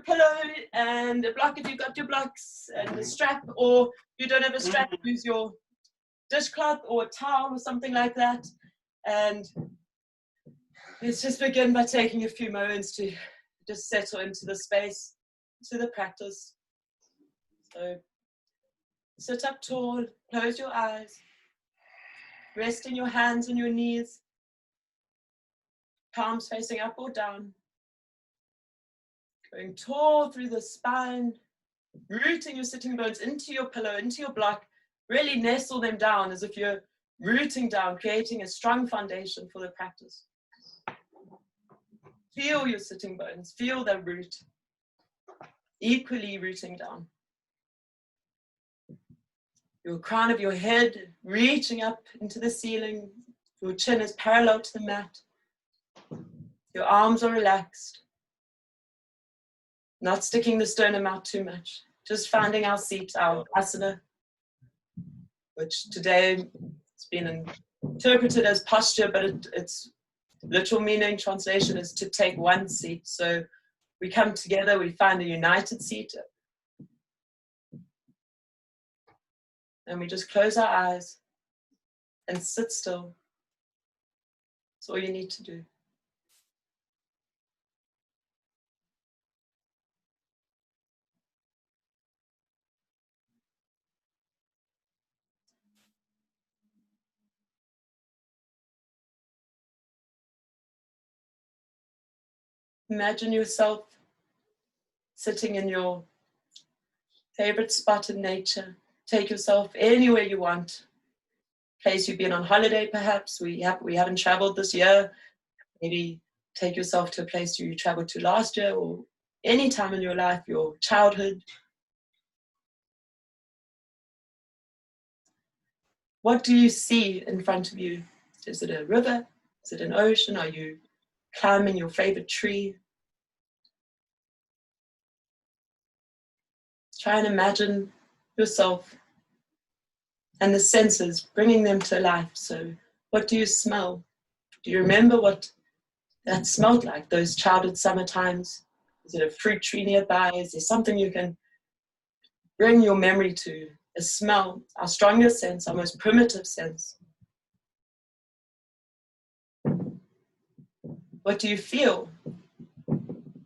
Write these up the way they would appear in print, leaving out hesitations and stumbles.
pillow and a block if you've got your blocks, and a strap, or you don't have a strap, use your dishcloth or a towel or something like that. And let's just begin by taking a few moments to just settle into the space, to the practice. So sit up tall, close your eyes, resting your hands on your knees, palms facing up or down. Going tall through the spine, rooting your sitting bones into your pillow, into your block. Really nestle them down as if you're rooting down, creating a strong foundation for the practice. Feel your sitting bones, feel their root, equally rooting down. Your crown of your head reaching up into the ceiling. Your chin is parallel to the mat. Your arms are relaxed. Not sticking the sternum out too much. Just finding our seat, our asana, which today it's been interpreted as posture, but its literal meaning, translation, is to take one seat. So we come together, we find a united seat, and we just close our eyes and sit still. That's all you need to do. Imagine yourself sitting in your favorite spot in nature. Take yourself anywhere you want. Place you've been on holiday, perhaps. We haven't traveled this year. Maybe take yourself to a place you traveled to last year, or any time in your life, your childhood. What do you see in front of you? Is it a river? Is it an ocean? Are you climbing your favorite tree? Try and imagine yourself and the senses, bringing them to life. So what do you smell? Do you remember what that smelled like, those childhood summer times? Is it a fruit tree nearby? Is there something you can bring your memory to? A smell, our strongest sense, our most primitive sense. What do you feel? The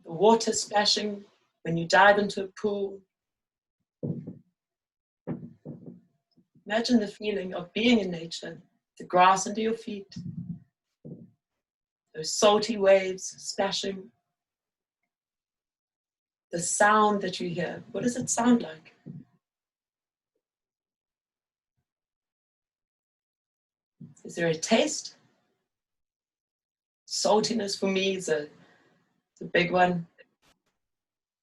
water splashing when you dive into a pool. Imagine the feeling of being in nature, the grass under your feet, those salty waves splashing, the sound that you hear. What does it sound like? Is there a taste? Saltiness for me is a big one.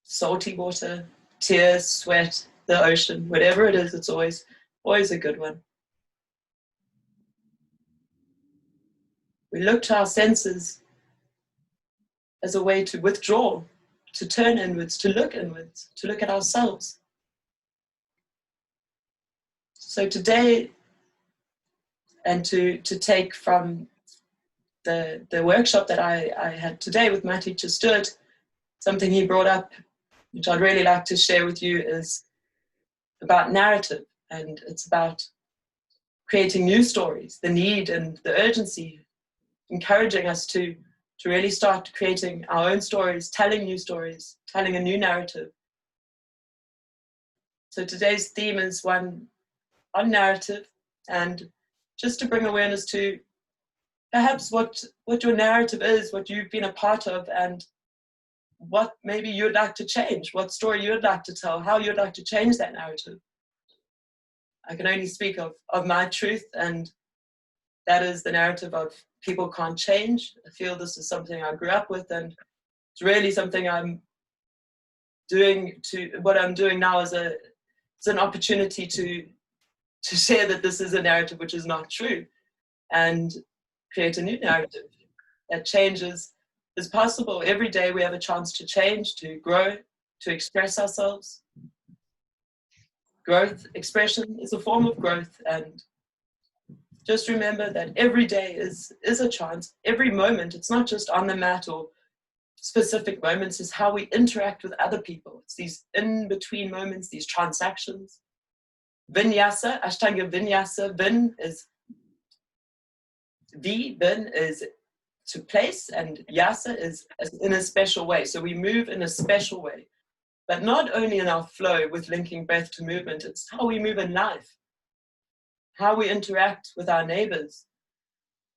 Salty water, tears, sweat, the ocean, whatever it is, it's always a good one. We look to our senses as a way to withdraw, to turn inwards, to look at ourselves. So today, and to take from the workshop that I had today with my teacher Stewart, something he brought up, which I'd really like to share with you, is about narrative. And it's about creating new stories, the need and the urgency, encouraging us to really start creating our own stories, telling new stories, telling a new narrative. So today's theme is one on narrative, and just to bring awareness to perhaps what your narrative is, what you've been a part of, and what maybe you'd like to change, what story you'd like to tell, how you'd like to change that narrative. I can only speak of my truth, and that is the narrative of people can't change. I feel this is something I grew up with, and it's really something I'm doing. What I'm doing now is it's an opportunity to share that this is a narrative which is not true, and create a new narrative that changes is possible. Every day we have a chance to change, to grow, to express ourselves. Growth, expression is a form of growth, and just remember that every day is a chance. Every moment, it's not just on the mat or specific moments is how we interact with other people. It's these in-between moments, these transactions. Vinyasa, Ashtanga Vinyasa, Vin is to place, and Yasa is in a special way. So we move in a special way, but not only in our flow with linking breath to movement, it's how we move in life, how we interact with our neighbors,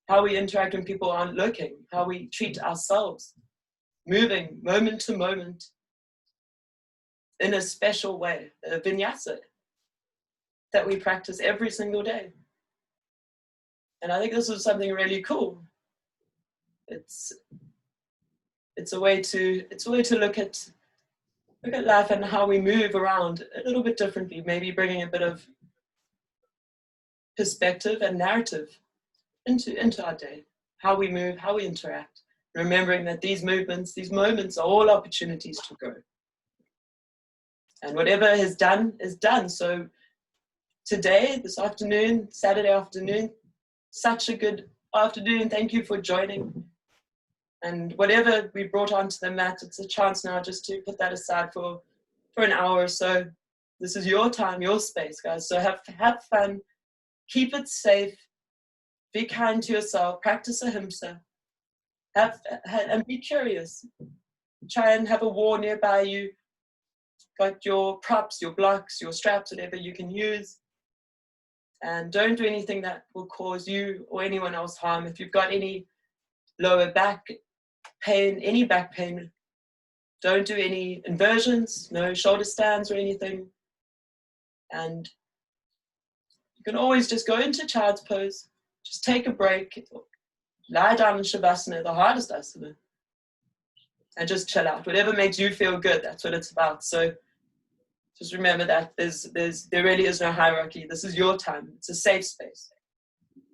how we interact when people aren't looking, how we treat ourselves, moving moment to moment in a special way, a vinyasa that we practice every single day. And I think this is something really cool. It's a way to look at life and how we move around a little bit differently, maybe bringing a bit of perspective and narrative into our day, how we move, how we interact, remembering that these moments are all opportunities to grow. And whatever is done is done. So today, this afternoon, Saturday afternoon, such a good afternoon. Thank you for joining. And whatever we brought onto the mat, it's a chance now just to put that aside for an hour or so. This is your time, your space, guys. So have fun, keep it safe, be kind to yourself, practice ahimsa, and be curious. Try and have a war nearby you. Got your props, your blocks, your straps, whatever you can use. And don't do anything that will cause you or anyone else harm. If you've got any lower back pain, any back pain, don't do any inversions, no shoulder stands or anything. And you can always just go into child's pose, just take a break, lie down in Shavasana, the hardest asana, and just chill out. Whatever makes you feel good, that's what it's about. So just remember that there really is no hierarchy. This is your time. It's a safe space.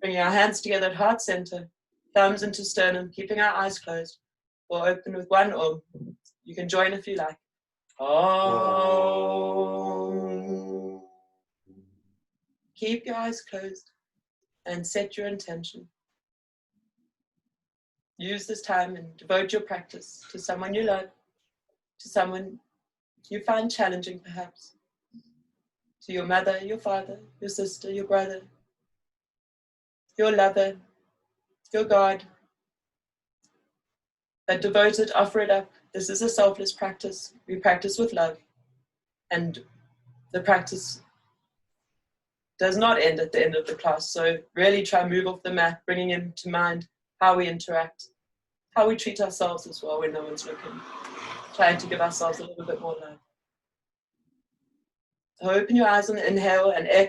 Bringing our hands together at heart center, thumbs into sternum, keeping our eyes closed, or open with one Om. You can join if you like. Om. Keep your eyes closed and set your intention. Use this time and devote your practice to someone you love, to someone you find challenging perhaps, to your mother, your father, your sister, your brother, your lover, your God. But devote it, offer it up. This is a selfless practice. We practice with love. And the practice does not end at the end of the class. So really try and move off the mat, bringing into mind how we interact, how we treat ourselves as well when no one's looking. Trying to give ourselves a little bit more love. So open your eyes on the inhale and exhale.